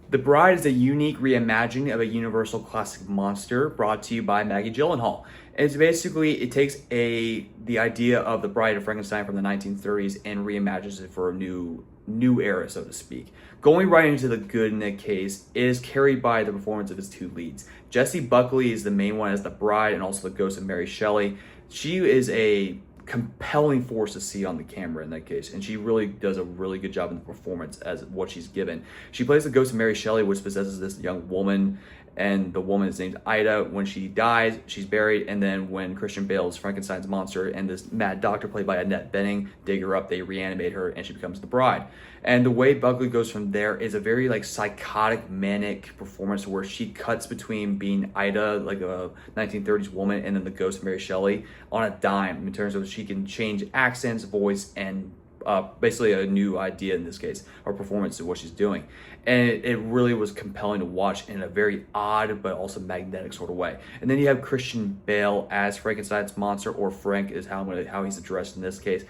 The Bride is a unique reimagining of a Universal classic monster brought to you by Maggie Gyllenhaal. It's basically, it takes the idea of the Bride of Frankenstein from the 1930s and reimagines it for a new era, so to speak. Going right into the good in that case is carried by the performance of his two leads. Jessie Buckley is the main one as the bride, and also the ghost of Mary Shelley. She is a compelling force to see on the camera in that case, and she really does a really good job in the performance as what she's given. She plays the ghost of Mary Shelley, which possesses this young woman, and the woman is named Ida. When she dies, she's buried, and then when Christian Bale's Frankenstein's monster and this mad doctor played by Annette Bening dig her up, they reanimate her, and she becomes the bride. And the way Buckley goes from there is a very like psychotic, manic performance where she cuts between being Ida, like a 1930s woman, and then the ghost of Mary Shelley on a dime in terms of she can change accents, voice, and basically a new idea in this case, or performance of what she's doing. And it really was compelling to watch in a very odd but also magnetic sort of way. And then you have Christian Bale as Frankenstein's monster, or Frank is how he's addressed in this case.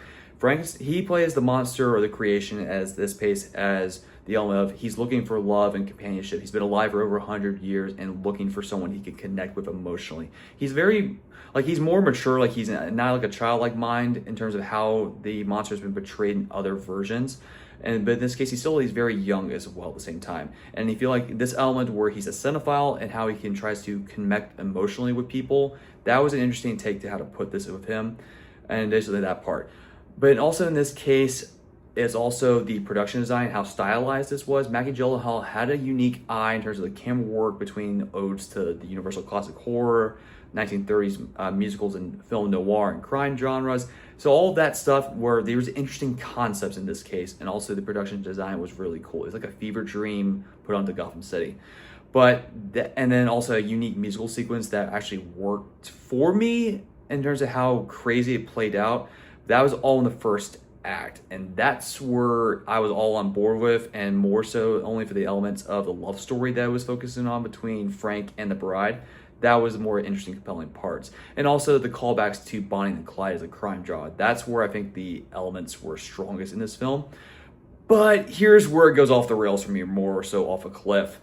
He plays the monster or the creation as this case as the element of he's looking for love and companionship. He's been alive for over 100 years and looking for someone he can connect with emotionally. He's very, like, he's more mature, like he's not like a childlike mind in terms of how the monster has been portrayed in other versions. But in this case, he's very young as well at the same time. And you feel like this element where he's a cinephile and how he tries to connect emotionally with people, that was an interesting take to how to put this with him, and basically that part. But also in this case, is also the production design, how stylized this was. Maggie Gyllenhaal had a unique eye in terms of the camera work between odes to the Universal classic horror, 1930s musicals and film noir and crime genres. So all of that stuff where there was interesting concepts in this case, and also the production design was really cool. It's like a fever dream put onto Gotham City. And then also a unique musical sequence that actually worked for me in terms of how crazy it played out. That was all in the first act, and that's where I was all on board with, and more so only for the elements of the love story that I was focusing on between Frank and the bride. That was the more interesting, compelling parts. And also the callbacks to Bonnie and Clyde as a crime drama. That's where I think the elements were strongest in this film. But here's where it goes off the rails for me, more so off a cliff.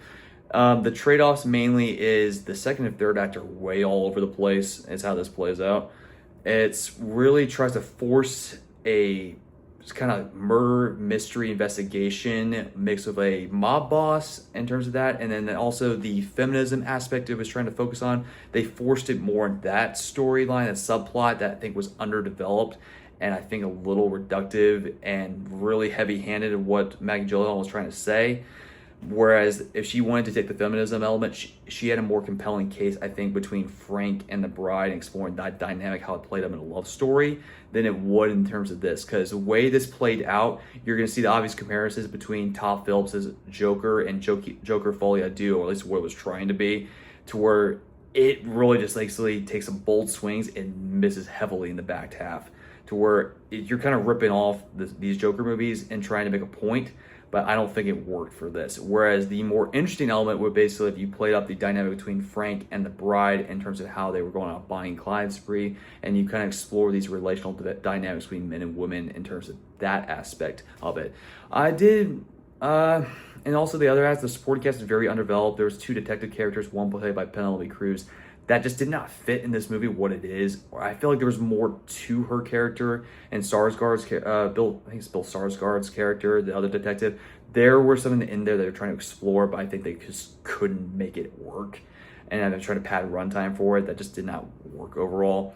The trade-offs mainly is the second and third act are way all over the place. Is how this plays out. It's really tries to force a kind of murder mystery investigation mixed with a mob boss in terms of that, and then also the feminism aspect it was trying to focus on. They forced it more in that storyline, that subplot that I think was underdeveloped, and I think a little reductive and really heavy-handed in what Maggie Gyllenhaal was trying to say. Whereas if she wanted to take the feminism element, she had a more compelling case, I think, between Frank and the bride, and exploring that dynamic, how it played out in a love story, than it would in terms of this. Because the way this played out, you're going to see the obvious comparisons between Todd Phillips' Joker and Joker Folie à Deux, or at least what it was trying to be, to where it really just basically takes some bold swings and misses heavily in the back half, to where you're kind of ripping off these Joker movies and trying to make a point. But I don't think it worked for this. Whereas the more interesting element would basically, if you played up the dynamic between Frank and the bride in terms of how they were going on a Bonnie and Clyde spree, and you kind of explore these relational dynamics between men and women in terms of that aspect of it. I did, and also the other aspect, the supporting cast is very underdeveloped. There was two detective characters, one played by Penelope Cruz, that just did not fit in this movie what it is. I feel like there was more to her character, and Skarsgård's Bill Skarsgård's character, the other detective. There were something in there that they're trying to explore, but I think they just couldn't make it work. And they're trying to pad runtime for it. That just did not work overall.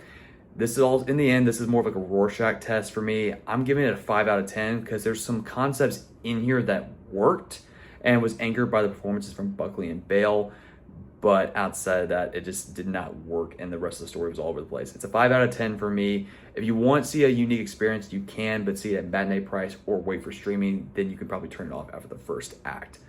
This is all, in the end, this is more of like a Rorschach test for me. I'm giving it a 5 out of 10 because there's some concepts in here that worked and was anchored by the performances from Buckley and Bale. But outside of that, it just did not work, and the rest of the story was all over the place. It's a 5 out of 10 for me. If you want to see a unique experience, you can, but see it at matinee price or wait for streaming, then you can probably turn it off after the first act.